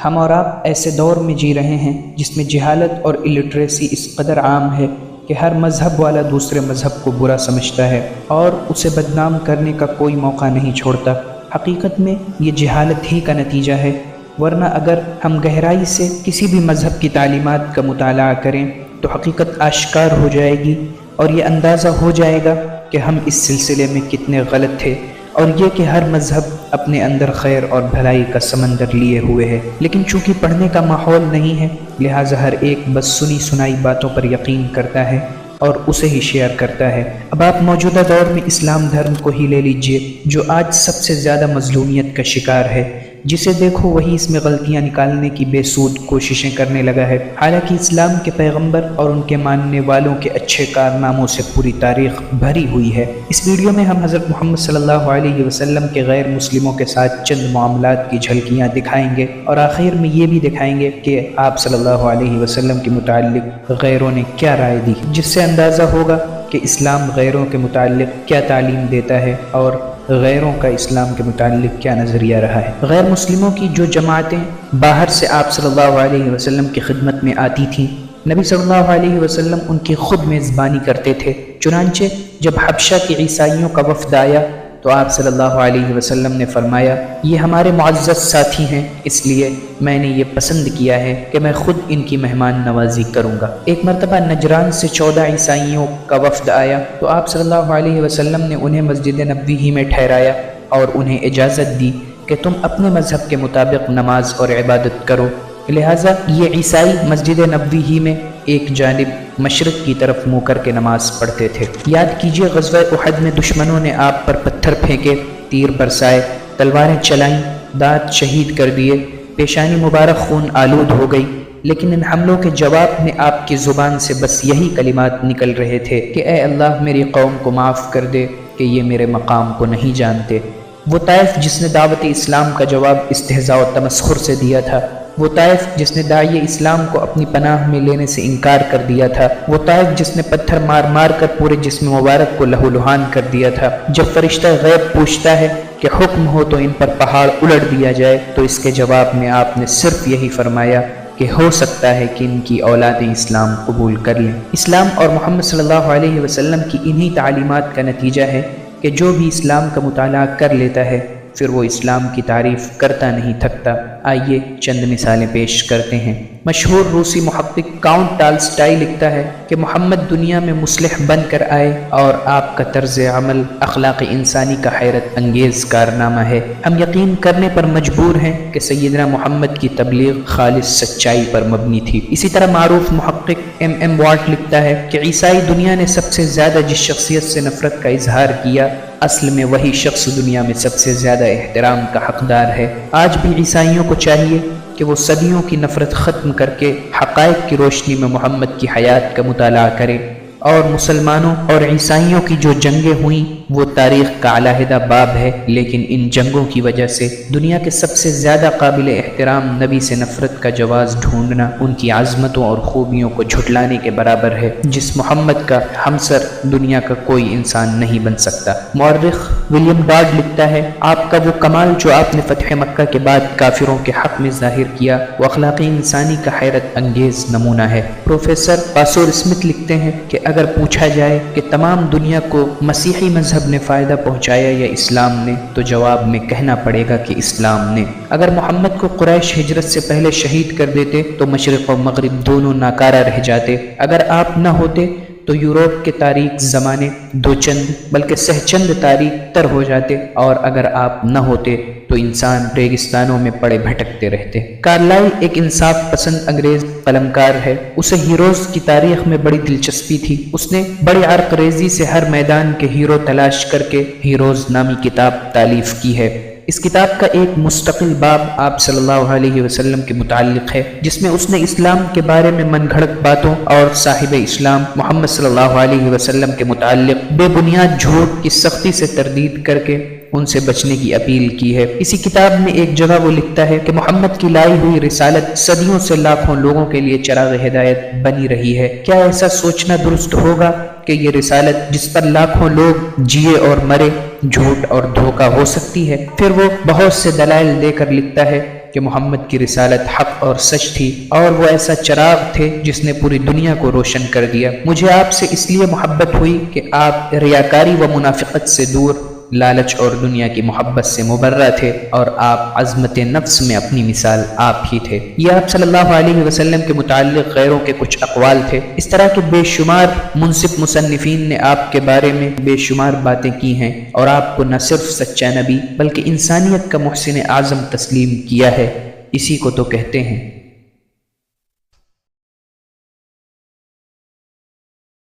ہم اور آپ ایسے دور میں جی رہے ہیں جس میں جہالت اور الٹریسی اس قدر عام ہے کہ ہر مذہب والا دوسرے مذہب کو برا سمجھتا ہے اور اسے بدنام کرنے کا کوئی موقع نہیں چھوڑتا۔ حقیقت میں یہ جہالت ہی کا نتیجہ ہے، ورنہ اگر ہم گہرائی سے کسی بھی مذہب کی تعلیمات کا مطالعہ کریں تو حقیقت آشکار ہو جائے گی اور یہ اندازہ ہو جائے گا کہ ہم اس سلسلے میں کتنے غلط تھے، اور یہ کہ ہر مذہب اپنے اندر خیر اور بھلائی کا سمندر لیے ہوئے ہے، لیکن چونکہ پڑھنے کا ماحول نہیں ہے لہٰذا ہر ایک بس سنی سنائی باتوں پر یقین کرتا ہے اور اسے ہی شیئر کرتا ہے۔ اب آپ موجودہ دور میں اسلام دھرم کو ہی لے لیجئے جو آج سب سے زیادہ مظلومیت کا شکار ہے، جسے دیکھو وہی اس میں غلطیاں نکالنے کی بے سود کوششیں کرنے لگا ہے، حالانکہ اسلام کے پیغمبر اور ان کے ماننے والوں کے اچھے کارناموں سے پوری تاریخ بھری ہوئی ہے۔ اس ویڈیو میں ہم حضرت محمد صلی اللہ علیہ وسلم کے غیر مسلموں کے ساتھ چند معاملات کی جھلکیاں دکھائیں گے اور آخر میں یہ بھی دکھائیں گے کہ آپ صلی اللہ علیہ وسلم کے متعلق غیروں نے کیا رائے دی، جس سے اندازہ ہوگا کہ اسلام غیروں کے متعلق کیا تعلیم دیتا ہے اور غیروں کا اسلام کے متعلق کیا نظریہ رہا ہے۔ غیر مسلموں کی جو جماعتیں باہر سے آپ صلی اللہ علیہ وسلم کی خدمت میں آتی تھیں، نبی صلی اللہ علیہ وسلم ان کی خود میزبانی کرتے تھے، چنانچہ جب حبشہ کے عیسائیوں کا وفد آیا تو آپ صلی اللہ علیہ وسلم نے فرمایا یہ ہمارے معزز ساتھی ہیں، اس لیے میں نے یہ پسند کیا ہے کہ میں خود ان کی مہمان نوازی کروں گا۔ ایک مرتبہ نجران سے 14 عیسائیوں کا وفد آیا تو آپ صلی اللہ علیہ وسلم نے انہیں مسجد نبوی ہی میں ٹھہرایا اور انہیں اجازت دی کہ تم اپنے مذہب کے مطابق نماز اور عبادت کرو، لہٰذا یہ عیسائی مسجد نبوی ہی میں ایک جانب مشرق کی طرف منہ کر کے نماز پڑھتے تھے۔ یاد کیجئے غزوہ احد میں دشمنوں نے آپ پر پتھر پھینکے، تیر برسائے، تلواریں چلائیں، دانت شہید کر دیے، پیشانی مبارک خون آلود ہو گئی، لیکن ان حملوں کے جواب میں آپ کی زبان سے بس یہی کلمات نکل رہے تھے کہ اے اللہ میری قوم کو معاف کر دے کہ یہ میرے مقام کو نہیں جانتے۔ وہ طائف جس نے دعوت اسلام کا جواب استہزاء و تمسخر سے دیا تھا، وہ طائف جس نے داعی اسلام کو اپنی پناہ میں لینے سے انکار کر دیا تھا، وہ طائف جس نے پتھر مار مار کر پورے جسم مبارک کو لہو لہان کر دیا تھا، جب فرشتہ غیب پوچھتا ہے کہ حکم ہو تو ان پر پہاڑ الٹ دیا جائے تو اس کے جواب میں آپ نے صرف یہی فرمایا کہ ہو سکتا ہے کہ ان کی اولاد اسلام قبول کر لیں۔ اسلام اور محمد صلی اللہ علیہ وسلم کی انہی تعلیمات کا نتیجہ ہے کہ جو بھی اسلام کا مطالعہ کر لیتا ہے پھر وہ اسلام کی تعریف کرتا نہیں تھکتا۔ آئیے چند مثالیں پیش کرتے ہیں۔ مشہور روسی محقق کاؤنٹ ٹالسٹائی لکھتا ہے کہ محمد دنیا میں مصلح بن کر آئے اور آپ کا طرز عمل اخلاق انسانی کا حیرت انگیز کارنامہ ہے۔ ہم یقین کرنے پر مجبور ہیں کہ سیدنا محمد کی تبلیغ خالص سچائی پر مبنی تھی۔ اسی طرح معروف محقق ایم واٹ لکھتا ہے کہ عیسائی دنیا نے سب سے زیادہ جس شخصیت سے نفرت کا اظہار کیا اصل میں وہی شخص دنیا میں سب سے زیادہ احترام کا حقدار ہے۔ آج بھی عیسائیوں کو چاہیے کہ وہ صدیوں کی نفرت ختم کر کے حقائق کی روشنی میں محمد کی حیات کا مطالعہ کریں، اور مسلمانوں اور عیسائیوں کی جو جنگیں ہوئیں وہ تاریخ کا علیحدہ باب ہے، لیکن ان جنگوں کی وجہ سے دنیا کے سب سے زیادہ قابل احترام نبی سے نفرت کا جواز ڈھونڈنا ان کی عظمتوں اور خوبیوں کو جھٹلانے کے برابر ہے، جس محمد کا ہمسر دنیا کا کوئی انسان نہیں بن سکتا۔ مورخ ولیم ڈارڈ لکھتا ہے آپ کا وہ کمال جو آپ نے فتح مکہ کے بعد کافروں کے حق میں ظاہر کیا وہ اخلاق انسانی کا حیرت انگیز نمونہ ہے۔ پروفیسر پاسور اسمتھ لکھتے ہیں کہ اگر پوچھا جائے کہ تمام دنیا کو مسیحی مذہب نے فائدہ پہنچایا یا اسلام نے، تو جواب میں کہنا پڑے گا کہ اسلام نے۔ اگر محمد کو قریش ہجرت سے پہلے شہید کر دیتے تو مشرق و مغرب دونوں ناکارہ رہ جاتے، اگر آپ نہ ہوتے تو یورپ کے تاریک زمانے دو چند بلکہ سہ چند تاریک تر ہو جاتے، اور اگر آپ نہ ہوتے تو انسان ریگستانوں میں پڑے بھٹکتے رہتے۔ کارلائل ایک انصاف پسند انگریز قلمکار ہے، اسے ہیروز کی تاریخ میں بڑی دلچسپی تھی، اس نے بڑی عرق ریزی سے ہر میدان کے ہیرو تلاش کر کے ہیروز نامی کتاب تالیف کی ہے۔ اس کتاب کا ایک مستقل باب آپ صلی اللہ علیہ وسلم کے متعلق ہے، جس میں اس نے اسلام کے بارے میں من گھڑت باتوں اور صاحب اسلام محمد صلی اللہ علیہ وسلم کے متعلق بے بنیاد جھوٹ کی سختی سے تردید کر کے ان سے بچنے کی اپیل کی ہے۔ اسی کتاب میں ایک جگہ وہ لکھتا ہے کہ محمد کی لائی ہوئی رسالت صدیوں سے لاکھوں لوگوں کے لیے چراغ ہدایت بنی رہی ہے، کیا ایسا سوچنا درست ہوگا کہ یہ رسالت جس پر لاکھوں لوگ جیے اور مرے جھوٹ اور دھوکہ ہو سکتی ہے؟ پھر وہ بہت سے دلائل دے کر لکھتا ہے کہ محمد کی رسالت حق اور سچ تھی اور وہ ایسا چراغ تھے جس نے پوری دنیا کو روشن کر دیا۔ مجھے آپ سے اس لیے محبت ہوئی کہ آپ ریاکاری و منافقت سے دور، لالچ اور دنیا کی محبت سے مبرہ تھے، اور آپ عظمت نفس میں اپنی مثال آپ ہی تھے۔ یہ آپ صلی اللہ علیہ وسلم کے متعلق غیروں کے کچھ اقوال تھے۔ اس طرح کے بے شمار منصف مصنفین نے آپ کے بارے میں بے شمار باتیں کی ہیں، اور آپ کو نہ صرف سچا نبی بلکہ انسانیت کا محسن اعظم تسلیم کیا ہے۔ اسی کو تو کہتے ہیں